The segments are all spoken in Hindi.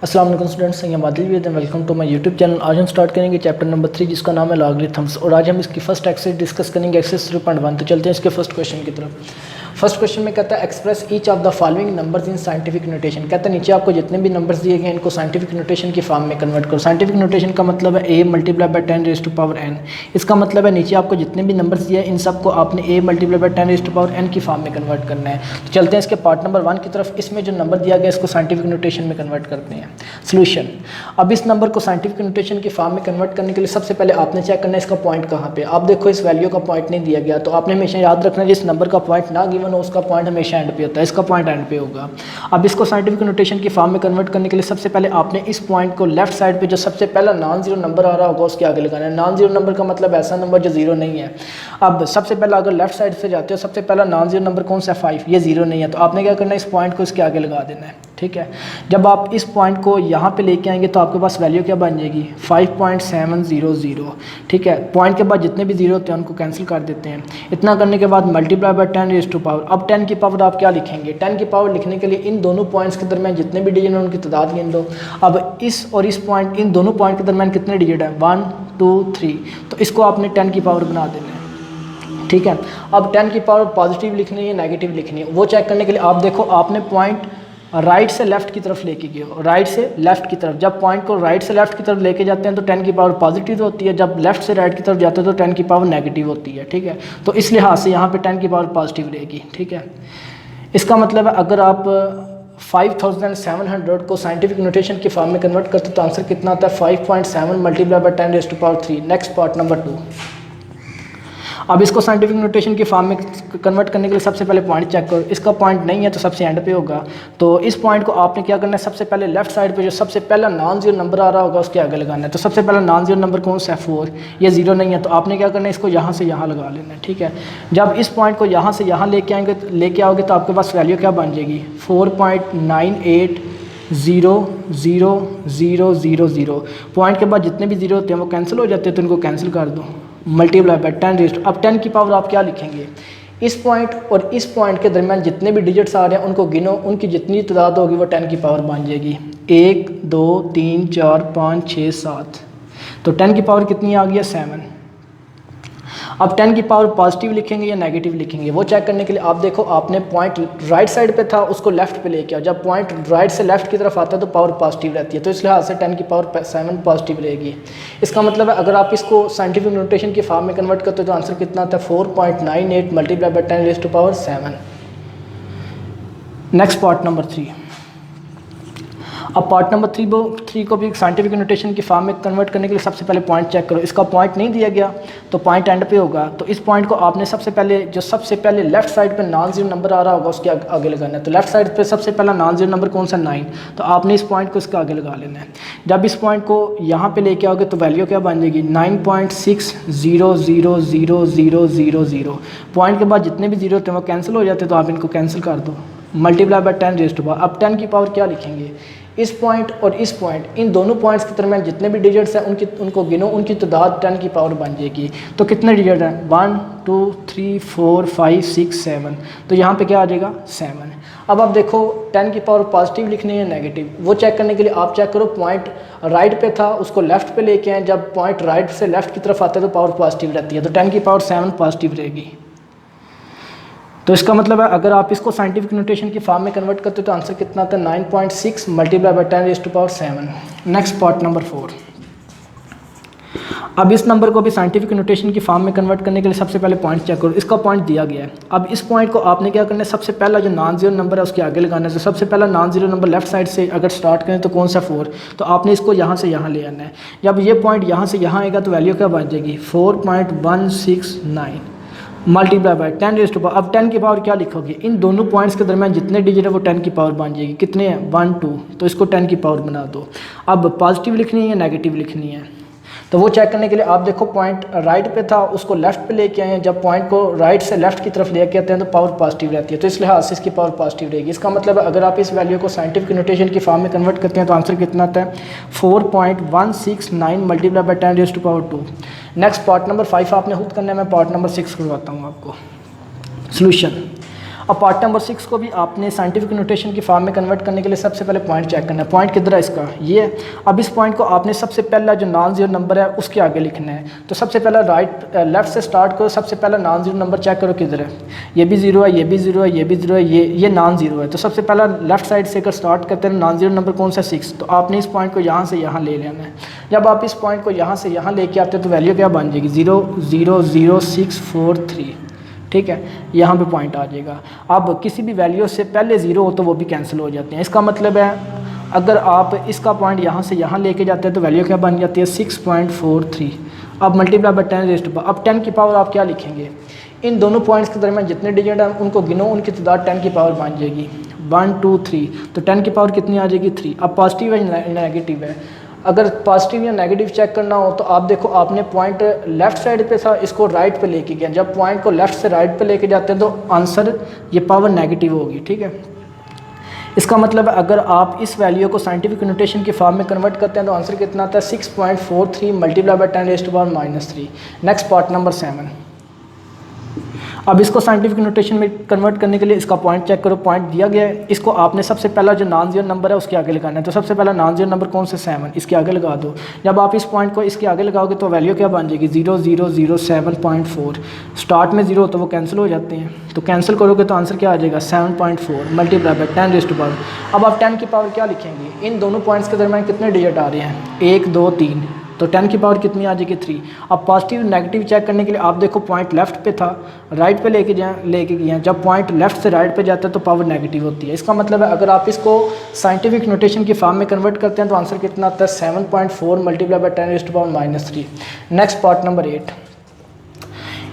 अस्सलाम वालेकुम स्टूडेंट्स, मैं Adil with and welcome to my YouTube channel. आज हम स्टार्ट करेंगे चैप्टर नंबर 3 जिसका नाम है लॉगरिथम्स और आज हम इसकी फर्स्ट एक्सरसाइज डिस्कस करेंगे, एक्सरसाइज 3.1। तो चलते हैं इसके फर्स्ट क्वेश्चन की तरफ। फर्स्ट क्वेश्चन में कहता है express each of the following numbers in scientific notation. कहता है नीचे आपको जितने भी नंबर्स दिए गए हैं इनको साइंटिफिक नोटेशन की फॉर्म में कन्वर्ट करो। साइंटिफिक नोटेशन का मतलब है a multiply by 10 raise to power n। इसका मतलब है नीचे आपको जितने भी नंबर्स दिए हैं इन सबको आपने a multiply by 10 raise to power n की फॉर्म में कन्वर्ट करना है। तो चलते हैं इसके पार्ट नंबर 1 की तरफ। इसमें जो नंबर दिया गया इसको साइंटिफिक नोटेशन में कन्वर्ट करते हैं। सोल्यूशन, अब इस नंबर को साइंटिफिक नोटेशन की फॉर्म में कन्वर्ट करने के लिए सबसे पहले आपने चेक करना है इसका पॉइंट कहाँ पे। आप देखो इस वैल्यू का पॉइंट नहीं दिया गया, तो आपने हमेशा याद रखना है जिस नंबर का पॉइंट ना गिवन हो उसका पॉइंट हमेशा एंड पे होता है, इसका पॉइंट एंड पे होगा। अब इसको साइंटिफिक नोटेशन की फॉर्म में कन्वर्ट करने के लिए सबसे पहले आपने इस पॉइंट को लेफ्ट साइड पे जो सबसे पहला नॉन जीरो नंबर आ रहा होगा उसके आगे लगाना है। नॉन जीरो नंबर का मतलब ऐसा नंबर जो जीरो नहीं है। अब सबसे पहला अगर लेफ्ट साइड से जाते हो सबसे पहला नॉन जीरो नंबर कौन सा है 5, ये जीरो नहीं है, तो आपने क्या करना है इस पॉइंट को इसके आगे लगा देना है। ठीक है, जब आप इस पॉइंट को यहाँ पे लेके आएंगे तो आपके पास वैल्यू क्या बन जाएगी 5.700। ठीक है, पॉइंट के बाद जितने भी जीरो होते हैं उनको कैंसिल कर देते हैं। इतना करने के बाद multiply by 10 raise to power. अब 10 की पावर आप क्या लिखेंगे, 10 की पावर लिखने के लिए इन दोनों पॉइंट्स के दरमियान जितने भी डिजिट हैं उनकी तादाद गिन लो। अब इस और इस पॉइंट, इन दोनों पॉइंट के दरमियान कितने डिजिट हैं 1 2 3, तो इसको आपने 10 की पावर बना देना है। ठीक है, अब 10 की पावर पॉजिटिव लिखनी है नेगेटिव लिखनी है, वो चेक करने के लिए आप देखो आपने पॉइंट राइट से लेफ्ट की तरफ लेके गए हो, राइट से लेफ्ट की तरफ। जब पॉइंट को राइट से लेफ्ट की तरफ लेके जाते हैं तो 10 की पावर पॉजिटिव होती है, जब लेफ्ट से राइट की तरफ जाते हैं तो 10 की पावर नेगेटिव होती है। ठीक है, तो इस लिहाज से यहाँ पे 10 की पावर पॉजिटिव रहेगी। ठीक है, इसका मतलब है अगर आप 5700 को साइंटिफिक नोटेशन की फॉर्म में कन्वर्ट करते तो आंसर कितना आता है 5.7 multiply by 10 raise to power 3। Next part number 2। अब इसको साइंटिफिक नोटेशन की फॉर्म में कन्वर्ट करने के लिए सबसे पहले पॉइंट चेक करो। इसका पॉइंट नहीं है तो सबसे एंड पे होगा, तो इस पॉइंट को आपने क्या करना है सबसे पहले लेफ्ट साइड पे जो सबसे पहला नॉन जीरो नंबर आ रहा होगा उसके आगे लगाना है। तो सबसे पहला नॉन जीरो नंबर कौन सा है 4, ये जीरो नहीं है, तो आपने क्या करना है इसको यहाँ से यहाँ लगा लेना है। ठीक है, जब इस पॉइंट को यहाँ से यहाँ लेके आओगे तो आपके पास वैल्यू क्या बन जाएगी 4.980000। पॉइंट के बाद जितने भी जीरो होते हैं वो कैंसिल हो जाते हैं, तो इनको कैंसिल कर दो। Multiply by 10 raise. अब 10 की पावर आप क्या लिखेंगे, इस पॉइंट और इस पॉइंट के दरमियान जितने भी डिजिट्स आ रहे हैं उनको गिनो, उनकी जितनी तादाद होगी वो 10 की पावर बन जाएगी। 1 2 3 4 5 6 7, तो 10 की पावर कितनी आ गई है 7। अब 10 की पावर पॉजिटिव लिखेंगे या नेगेटिव लिखेंगे वो चेक करने के लिए आप देखो आपने पॉइंट राइट साइड पे था उसको लेफ्ट पे लेके आओ। जब पॉइंट राइट से लेफ्ट की तरफ आता है तो पावर पॉजिटिव रहती है, तो इस लिहाज से 10 की पावर 7 पॉजिटिव रहेगी। इसका मतलब है अगर आप इसको साइंटिफिक नोटेशन की फॉर्म में कन्वर्ट करते हो तो आंसर कितना आता है 4.98 multiply by 10 raise to power 7। Next part number 3। अब पार्ट नंबर 3 को भी साइंटिफिक नोटेशन की फॉर्म में कन्वर्ट करने के लिए सबसे पहले पॉइंट चेक करो। इसका पॉइंट नहीं दिया गया तो पॉइंट एंड पे होगा, तो इस पॉइंट को आपने सबसे पहले लेफ्ट साइड पे नॉन जीरो नंबर आ रहा होगा उसके आगे लगाना है। तो लेफ्ट साइड पे सबसे पहला नॉन जीरो नंबर कौन सा 9, तो आपने इस पॉइंट को इसके आगे लगा लेना है। जब इस पॉइंट को यहाँ पे लेके आओगे तो वैल्यू क्या बन जाएगी 9.6000000। पॉइंट के बाद जितने भी जीरो होते हैं वो कैंसिल हो जाते हैं, तो आप इनको कैंसिल कर दो। Multiply by 10 raise to power. अब 10 की पावर क्या लिखेंगे, इस पॉइंट और इस पॉइंट, इन दोनों पॉइंट्स के दरमियान जितने भी डिजिट्स हैं उनको गिनो, उनकी तादाद 10 की पावर बन जाएगी। तो कितने डिजिट हैं 1 2 3 4 5 6 7, तो यहाँ पे क्या आ जाएगा 7। अब आप देखो 10 की पावर पॉजिटिव लिखनी है नेगेटिव, वो चेक करने के लिए आप चेक करो पॉइंट राइट पे था उसको लेफ्ट पे लेके आए। जब पॉइंट राइट से लेफ्ट की तरफ आता है तो पावर पॉजिटिव रहती है, तो 10 की पावर 7 पॉजिटिव रहेगी। तो इसका मतलब है अगर आप इसको साइंटिफिक नोटेशन की फॉर्म में कन्वर्ट करते हो तो आंसर कितना आता है 9.6 multiply by 10 raise to power 7। Next part number 4। अब इस नंबर को भी साइंटिफिक नोटेशन की फॉर्म में कन्वर्ट करने के लिए सबसे पहले पॉइंट चेक करो। इसका पॉइंट दिया गया है। अब इस पॉइंट को आपने क्या करना है सबसे पहला जो नॉन जीरो नंबर है उसके आगे लगाना है। तो सबसे पहला non zero number left side से अगर स्टार्ट करें तो कौन सा 4, तो आपने इसको यहाँ से यहाँ ले आना है। जब ये पॉइंट यहाँ से यहाँ आएगा तो वैल्यू क्या बन जाएगी 4.169 multiply by 10 raise to power. अब 10 की पावर क्या लिखोगे, इन दोनों पॉइंट्स के दरमियान जितने डिजिट है वो 10 की पावर बन जाएगी। कितने हैं 1 2, तो इसको 10 की पावर बना दो। अब पॉजिटिव लिखनी है या नेगेटिव लिखनी है, तो वो चेक करने के लिए आप देखो पॉइंट राइट पे था उसको लेफ्ट पे लेके आए हैं। जब पॉइंट को राइट से लेफ्ट की तरफ लेके आते हैं तो पावर पॉजिटिव रहती है, तो इस लिहाज से इसकी पावर पॉजिटिव रहेगी। इसका मतलब है अगर आप इस वैल्यू को साइंटिफिक नोटेशन की फॉर्म में कन्वर्ट करते हैं तो आंसर कितना आता है 4.169 multiply by 10 raise to power 2। Next part number 5 आपने खुद करना है, मैं पार्ट नंबर 6 करवाता हूँ आपको। सोल्यूशन, अब पार्ट नंबर 6 को भी आपने साइंटिफिक नोटेशन की फॉर्म में कन्वर्ट करने के लिए सबसे पहले पॉइंट चेक करना है। पॉइंट किधर है इसका, ये है। अब इस पॉइंट को आपने सबसे पहला जो नॉन जीरो नंबर है उसके आगे लिखना है। तो सबसे पहला लेफ्ट से स्टार्ट करो, सबसे पहला नॉन जीरो नंबर चेक करो किधर है। ये भी जीरो है, ये भी जीरो है, ये भी जीरो है, ये नॉन जीरो है। तो सबसे पहला लेफ्ट साइड से अगर स्टार्ट करते हैं नॉन जीरो नंबर कौन सा 6, तो आपने इस पॉइंट को यहाँ से यहाँ ले लेना है। जब आप इस पॉइंट को यहाँ से यहाँ लेके आते हैं तो वैल्यू क्या बन जाएगी 0 0 0 6 4 3, ठीक है, यहाँ पे पॉइंट आ जाएगा। अब किसी भी वैल्यू से पहले ज़ीरो हो तो वो भी कैंसिल हो जाते हैं। इसका मतलब है अगर आप इसका पॉइंट यहाँ से यहाँ लेके जाते हैं तो वैल्यू क्या बन जाती है 6.43। अब multiply by 10 raised to power, अब 10 की पावर आप क्या लिखेंगे, इन दोनों पॉइंट्स के दरमियान जितने डिजिट हैं उनको गिनो, उनकी तादाद 10 की पावर बन जाएगी 1 2 3। तो 10 की पावर कितनी आ जाएगी 3। अब पॉजिटिव है नेगेटिव है, अगर पॉजिटिव या नेगेटिव चेक करना हो तो आप देखो आपने पॉइंट लेफ़्ट साइड पे था, इसको राइट पे लेके गया। जब पॉइंट को लेफ़्ट से राइट पे लेके जाते हैं तो आंसर ये पावर नेगेटिव होगी, ठीक है। इसका मतलब है अगर आप इस वैल्यू को साइंटिफिक नोटेशन की फॉर्म में कन्वर्ट करते हैं तो आंसर कितना आता है 6.43 multiply by 10 raised to power -3। Next part number 7। अब इसको साइंटिफिक नोटेशन में कन्वर्ट करने के लिए इसका पॉइंट चेक करो। पॉइंट दिया गया है, इसको आपने सबसे पहला जो नॉन जीरो नंबर है उसके आगे लगाना है। तो सबसे पहला नॉन जीरो नंबर कौन सा 7, इसके आगे लगा दो। जब आप इस पॉइंट को इसके आगे लगाओगे तो वैल्यू क्या बन जाएगी 0 0 0 7.4। स्टार्ट में 0 तो वो कैंसिल हो जाते हैं, तो कैंसिल करोगे तो आंसर क्या आ जाएगा 7.4 multiply by 10 raised to power. अब आप 10 की पावर क्या लिखेंगे, इन दोनों पॉइंट्स के दरमियान कितने डिजिट आ रहे हैं 1 2 3, तो 10 की पावर कितनी आ जाएगी 3। अब पॉजिटिव नेगेटिव चेक करने के लिए आप देखो पॉइंट लेफ्ट पे था, राइट पे लेके गए। जब पॉइंट लेफ्ट से राइट पे जाता है तो पावर नेगेटिव होती है। इसका मतलब है अगर आप इसको साइंटिफिक नोटेशन की फॉर्म में कन्वर्ट करते हैं तो आंसर कितना आता है 7.4 multiply by 10 raised to power -3। Next part number 8।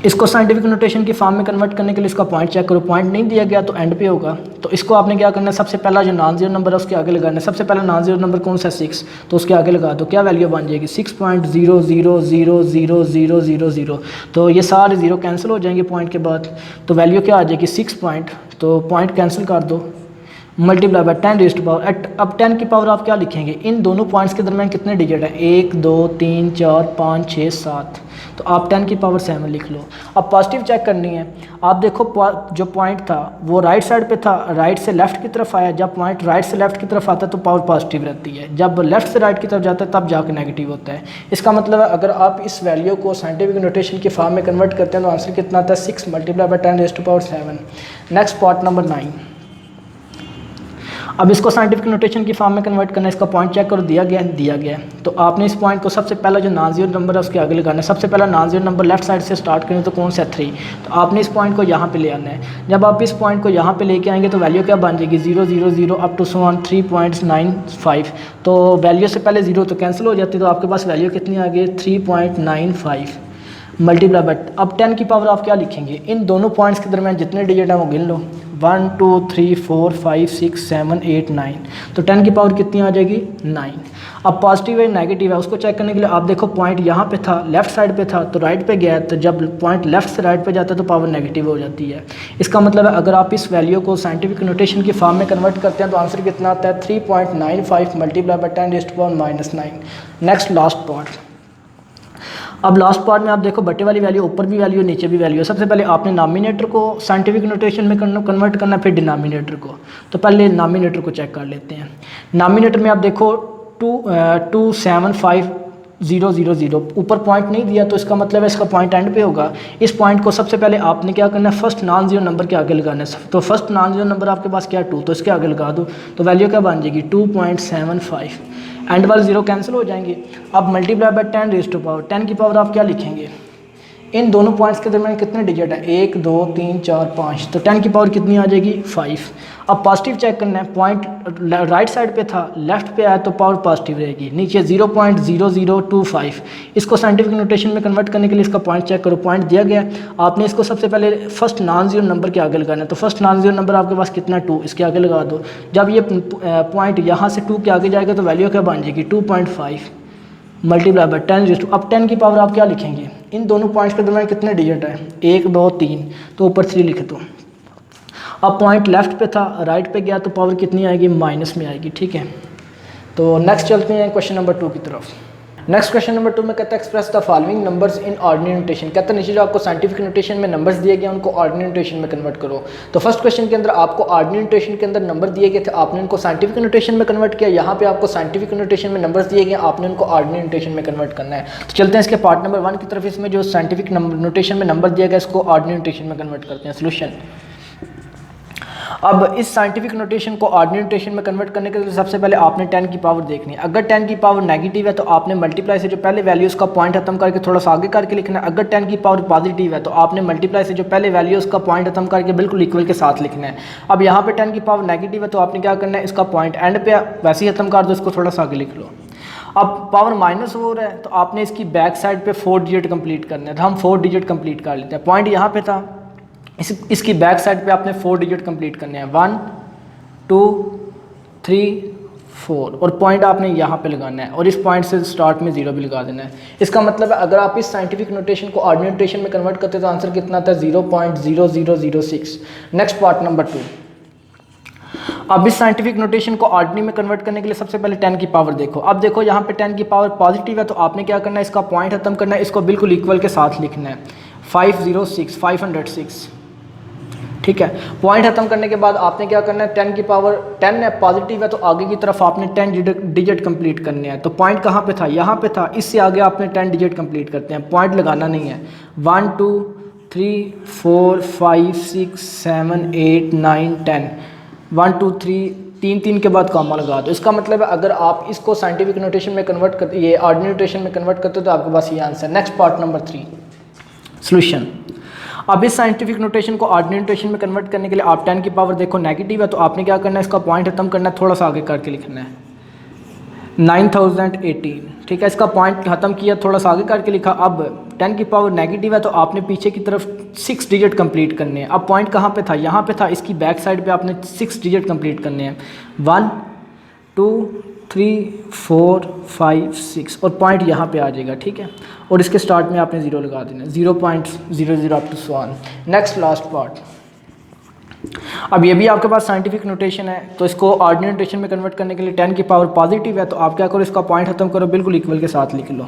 इसको साइंटिफिक नोटेशन की फॉर्म में कन्वर्ट करने के लिए इसका पॉइंट चेक करो। पॉइंट नहीं दिया गया तो एंड पे होगा, तो इसको आपने क्या करना है सबसे पहला जो नॉन जीरो नंबर है उसके आगे लगाना है। सबसे पहला नॉन जीरो नंबर कौन सा 6, तो उसके आगे लगा दो। क्या वैल्यू बन जाएगी 6.000000। तो ये सारे जीरो कैंसिल हो जाएंगे पॉइंट के बाद, तो वैल्यू क्या आ जाएगी 6 पॉइंट, तो पॉइंट कैंसिल कर दो multiply by 10 raised to power. अब 10 की पावर आप क्या लिखेंगे, इन दोनों पॉइंट्स के दरमियान कितने डिजिट हैं 1 2 3 4 5 6 7, तो आप 10 की पावर 7 लिख लो। अब पॉजिटिव चेक करनी है, आप देखो जो पॉइंट था वो राइट साइड पे था, राइट से लेफ्ट की तरफ आया। जब पॉइंट राइट से लेफ्ट की तरफ आता है तो पावर पॉजिटिव रहती है, जब लेफ्ट से राइट की तरफ जाता है तब जाकर नेगेटिव होता है। इसका मतलब है अगर आप इस वैल्यू को साइंटिफिक नोटेशन की फॉर्म में कन्वर्ट करते हैं तो आंसर कितना आता है 6 multiply by 10 raised to power 7। Next part number 9। अब इसको साइंटिफिक नोटेशन की फॉर्म में कन्वर्ट करना है। इसका पॉइंट चेक करो, दिया गया है। तो आपने इस पॉइंट को सबसे पहला जो नॉन जीरो नंबर है उसके आगे लगाना है। सबसे पहला non zero number left side से स्टार्ट करें तो कौन सा 3, तो आपने इस पॉइंट को यहाँ पे ले आना है। जब आप इस पॉइंट को यहाँ पे लेके आएंगे तो वैल्यू क्या बन जाएगी 0 0 0 अप टू 3.95। तो वैल्यू से पहले 0 तो कैंसिल हो जाती है, तो आपके पास वैल्यू कितनी आ गई 3.95 मल्टीप्लाई बाय। अब 10 की पावर आप क्या लिखेंगे, इन दोनों पॉइंट्स के दरमियान जितने डिजिट हैं वो गिन लो 1 2 3 4 5 6 7 8 9, तो 10 की पावर कितनी आ जाएगी 9। अब पॉजिटिव है नेगेटिव है उसको चेक करने के लिए आप देखो पॉइंट यहाँ पे था, लेफ्ट साइड पे था तो राइट पे गया, तो जब पॉइंट लेफ्ट से राइट पे जाता है तो पावर नेगेटिव हो जाती है। इसका मतलब है अगर आप इस वैल्यू को साइंटिफिक नोटेशन की फॉर्म में कन्वर्ट करते हैं तो आंसर कितना आता है 3.95 multiply by 10 raised to power -9। Next last part. अब लास्ट पार्ट में आप देखो बटे वाली वैल्यू, ऊपर भी वैल्यू नीचे भी वैल्यू है। सबसे पहले आपने नामिनेटर को साइंटिफिक नोटेशन में कन्वर्ट करना है, फिर डिनोमिनेटर को। तो पहले नामिनेटर को चेक कर लेते हैं। नामिनेटर में आप देखो 275,000, ऊपर पॉइंट नहीं दिया तो इसका मतलब है इसका पॉइंट एंड पे होगा। इस पॉइंट को सबसे पहले आपने क्या करना है फर्स्ट नॉन जीरो नंबर के आगे लगाना है। तो फर्स्ट नॉन जीरो नंबर आपके पास क्या है 2, तो इसके आगे लगा दो, तो वैल्यू क्या बन जाएगी 2.75। एंड वाले जीरो कैंसिल हो जाएंगे। अब multiply by 10 raised to power, 10 की पावर आप क्या लिखेंगे, इन दोनों पॉइंट्स के दरमियान कितने डिजिट है 1 2 3 4 5, तो 10 की पावर कितनी आ जाएगी 5। अब पॉजिटिव चेक करना है, पॉइंट राइट साइड पे था लेफ्ट पे आया तो पावर पॉजिटिव रहेगी। नीचे 0.0025, इसको साइंटिफिक नोटेशन में कन्वर्ट करने के लिए इसका पॉइंट चेक करो। पॉइंट दिया गया, आपने इसको सबसे पहले फर्स्ट नॉन जीरो नंबर के आगे लगाना है। तो फर्स्ट नॉन जीरो नंबर आपके पास कितना 2, इसके आगे लगा दो। जब ये पॉइंट यहाँ से 2 के आगे जाएगा तो वैल्यू क्या बन जाएगी 2.5 मल्टीप्लाई बाय 10 रेज़्ड टू। अब 10 की पावर आप क्या लिखेंगे, इन दोनों पॉइंट्स के दरमियान कितने डिजिट है 1 2 3, तो ऊपर 3 लिख दो। अब पॉइंट लेफ्ट पे था राइट पे गया तो पावर कितनी आएगी माइनस में आएगी, ठीक है। तो नेक्स्ट चलते हैं क्वेश्चन नंबर 2 की तरफ। नेक्स्ट क्वेश्चन नंबर 2 में कहता है express the following numbers in ordinary notation. कहता है नीचे जो आपको साइंटिफिक नोटेशन में नंबर्स दिए गए उनको ऑर्डिनरी नोटेशन में कन्वर्ट करो। तो फर्स्ट क्वेश्चन के अंदर आपको ऑर्डिनरी नोटेशन के अंदर नंबर दिए गए थे, आपने उनको साइंटिफिक नोटेशन में कन्वर्ट किया। यहाँ पे आपको साइंटिफिक नोटेशन में नंबर्स दिए गए, आपने उनको ऑर्डिनरी नोटेशन में कन्वर्ट करना है। तो चलते हैं इसके पार्ट नंबर 1 की तरफ। इसमें जो साइंटिफिक नोटेशन में नंबर दिया गया इसको ऑर्डिनरी नोटेशन में कन्वर्ट करते हैं। सोल्यूशन, अब इस साइंटिफिक नोटेशन को ऑर्डिनरी नोटेशन में कन्वर्ट करने के लिए सबसे पहले आपने 10 की पावर देखनी है। अगर 10 की पावर नेगेटिव है तो आपने मल्टीप्लाई से जो पहले वैल्यू उसका पॉइंट खत्म करके थोड़ा सा आगे करके लिखना है। अगर 10 की पावर पॉजिटिव है तो आपने मल्टीप्लाई से जो पहले वैल्यू उसका पॉइंट खत्म करके बिल्कुल इक्वल के साथ लिखना है। अब यहाँ पे 10 की पावर नेगेटिव है तो आपने क्या करना है, इसका पॉइंट एंड पे वैसे ही खत्म कर दो, इसको थोड़ा सा आगे लिख लो। अब पावर -4 है तो आपने इसकी बैक साइड पे 4 डिजिट कंप्लीट करना है। तो हम 4 डिजिट कंप्लीट कर लेते हैं। पॉइंट यहाँ पे था, इसकी बैक साइड पे आपने 4 डिजिट कंप्लीट करने हैं, 1 2 3 4, और पॉइंट आपने यहाँ पे लगाना है और इस पॉइंट से स्टार्ट में 0 भी लगा देना है। इसका मतलब है अगर आप इस साइंटिफिक नोटेशन को ऑर्डिनरी नोटेशन में कन्वर्ट करते तो आंसर कितना था, 0.0006। Next part number 2। अब इस साइंटिफिक नोटेशन को ऑर्डिनरी में कन्वर्ट करने के लिए सबसे पहले 10 की पावर देखो। अब देखो यहाँ पे 10 की पावर पॉजिटिव है तो आपने क्या करना है, इसका पॉइंट खत्म करना है, इसको बिल्कुल इक्वल के साथ लिखना है, 506 ठीक है। पॉइंट खत्म करने के बाद आपने क्या करना है, 10 की पावर 10 है पॉजिटिव है तो आगे की तरफ आपने 10 डिजिट कंप्लीट करने हैं। तो पॉइंट कहाँ पे था, यहाँ पे था, इससे आगे आपने 10 डिजिट कंप्लीट करते हैं। पॉइंट लगाना नहीं है, 1 2 3 4 5 6 7 8 9 10, 1 2 3 3 के बाद कॉमा लगा दो। इसका मतलब है अगर आप इसको साइंटिफिक नोटेशन में कन्वर्ट करते, ये ऑर्डिनरी नोटेशन में कन्वर्ट करते हो तो आपके पास ये answer. Next part number 3, solution. अब इस साइंटिफिक नोटेशन को ऑर्डिनरी नोटेशन में कन्वर्ट करने के लिए आप 10 की पावर देखो नेगेटिव है तो आपने क्या करना है, इसका पॉइंट खत्म करना है, थोड़ा सा आगे करके लिखना है, 9018 ठीक है। इसका पॉइंट खत्म किया, थोड़ा सा आगे करके लिखा। अब 10 की पावर नेगेटिव है तो आपने पीछे की तरफ 6 डिजिट कंप्लीट करने हैं। अब पॉइंट कहाँ पे था, यहाँ पे था, इसकी बैक साइड पे आपने 6 डिजिट कंप्लीट करने हैं, 1 2 3 4 5 6, और पॉइंट यहाँ पे आ जाएगा ठीक है। और इसके स्टार्ट में आपने 0 लगा देना, 0.00 up to so on. Next last part. अब ये भी आपके पास साइंटिफिक नोटेशन है तो इसको ऑर्डिनरी नोटेशन में कन्वर्ट करने के लिए 10 की पावर पॉजिटिव है तो आप क्या करो, इसका पॉइंट खत्म करो, बिल्कुल इक्वल के साथ लिख लो,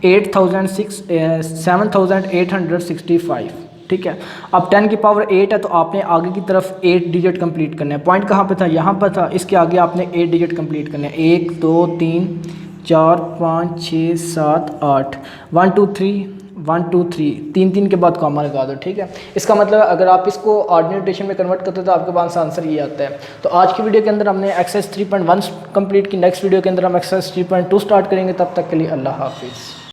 7865 ठीक है। अब 10 की पावर 8 है तो आपने आगे की तरफ 8 डिजिट कंप्लीट करना है। पॉइंट कहाँ पे था, यहाँ पर था, इसके आगे आपने 8 डिजिट कंप्लीट करना है, 1 2 3 4 5 6 7 8, 1 2 3 1 2 3 3 के बाद कॉमा लगा दो ठीक है। इसका मतलब अगर आप इसको ऑर्डिनरी नोटेशन में कन्वर्ट करते हो तो आपके पास आंसर ये आता है। तो आज की वीडियो के अंदर हमने एक्सरसाइज 3.1 कंप्लीट की। नेक्स्ट वीडियो के अंदर हम एक्सरसाइज 3.2 स्टार्ट करेंगे। तब तक के लिए अल्लाह हाफिज़।